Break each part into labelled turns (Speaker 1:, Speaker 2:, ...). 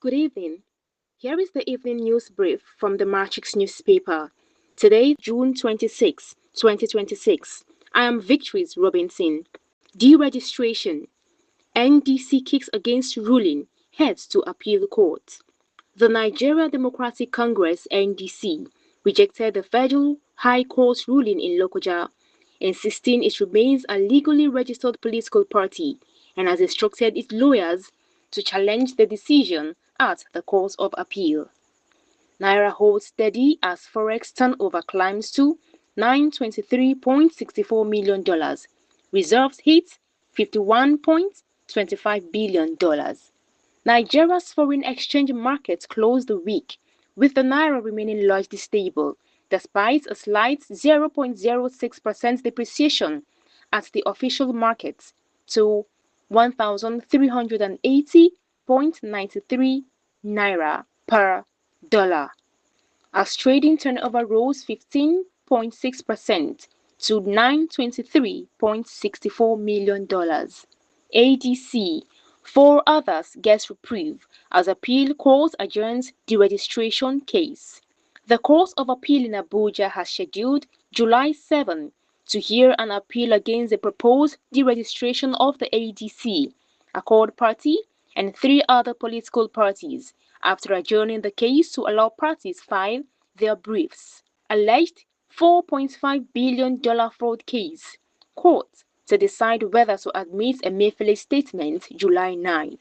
Speaker 1: Good evening. Here is the evening news brief from the TheMatrix newspaper. Today, June 26, 2026. I am Victories Robinson. Deregistration. NDC kicks against ruling, heads to appeal court. The Nigeria Democratic Congress (NDC) rejected the Federal High Court's ruling in Lokoja, insisting it remains a legally registered political party and has instructed its lawyers to challenge the decision at the Court of Appeal. Naira holds steady as forex turnover climbs to $923.64 million. Reserves hit $51.25 billion. Nigeria's foreign exchange market closed the week, with the naira remaining largely stable, despite a slight 0.06% depreciation at the official market to 1,380.93 naira per dollar, as trading turnover rose 15.6% to $923.64 million. ADC. Four others get reprieve as appeal court adjourns deregistration case. The Court of Appeal in Abuja has scheduled July 7 to hear an appeal against the proposed deregistration of the ADC, Accord Party, and three other political parties, after adjourning the case to allow parties file their briefs. Alleged $4.5 billion fraud case. Court to decide whether to admit Emefiele's statement July 9.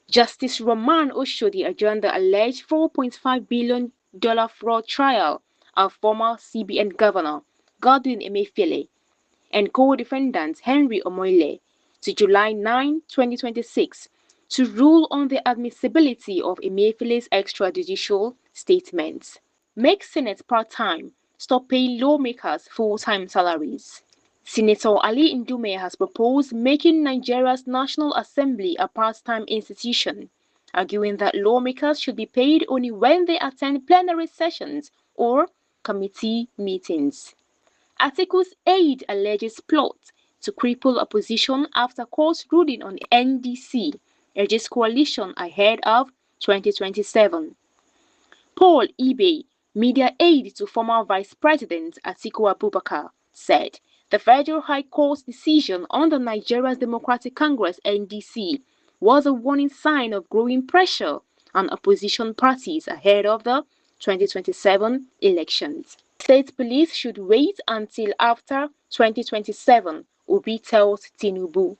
Speaker 1: Justice Roman Oshodi adjourned the alleged $4.5 billion fraud trial of former CBN Governor Godwin Emefiele and co-defendant Henry Omoile to July 9, 2026 to rule on the admissibility of Emefiele's extrajudicial statements. Make Senate part-time, stop paying lawmakers full-time salaries. Senator Ali Ndume has proposed making Nigeria's National Assembly a part-time institution, arguing that lawmakers should be paid only when they attend plenary sessions or committee meetings. Atiku's aide alleges plot to cripple opposition after court ruling on NDC urges coalition ahead of 2027. Paul Ibe, media aide to former Vice President Atiku Abubakar, said the Federal High Court's decision on the Nigeria's Democratic Congress (NDC) was a warning sign of growing pressure on opposition parties ahead of the 2027 elections. State police should wait until after 2027, Obi tells Tinubu.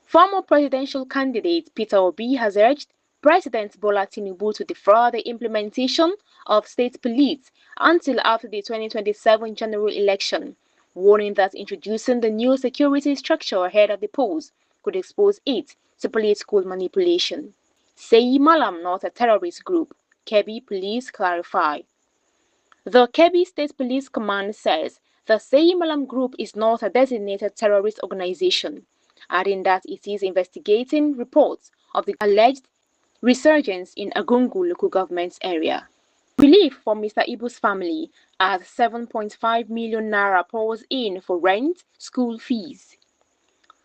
Speaker 1: Former presidential candidate Peter Obi has urged President Bola Tinubu to defer the implementation of state police until after the 2027 general election, warning that introducing the new security structure ahead of the polls could expose it to political manipulation. Sei Malam not a terrorist group, Kebbi police clarify. The Kebbi State Police Command says the Sei Malam group is not a designated terrorist organization, adding that it is investigating reports of the alleged resurgence in Agungu local government area. Relief for Mr. Ibu's family as 7.5 million naira pours in for rent, school fees.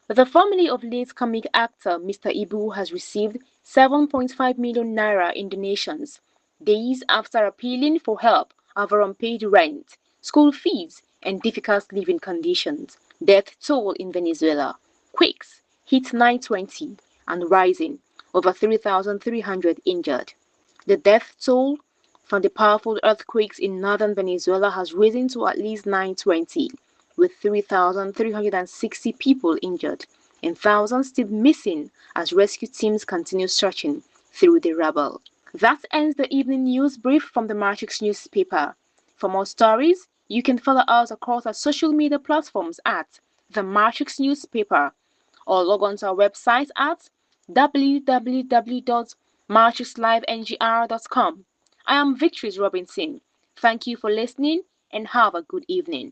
Speaker 1: The family of late comic actor Mr. Ibu has received 7.5 million naira in donations, days after appealing for help over unpaid rent, school fees, and difficult living conditions. Death toll in Venezuela. Quakes hit 920 and rising, over 3,300 injured. The death toll from the powerful earthquakes in northern Venezuela has risen to at least 920, with 3,360 people injured and thousands still missing as rescue teams continue searching through the rubble. That ends the evening news brief from the TheMatrix newspaper. For more stories, you can follow us across our social media platforms at TheMatrix newspaper or log on to our website at www.matrixlivengr.com. I am Victories Robinson. Thank you for listening and have a good evening.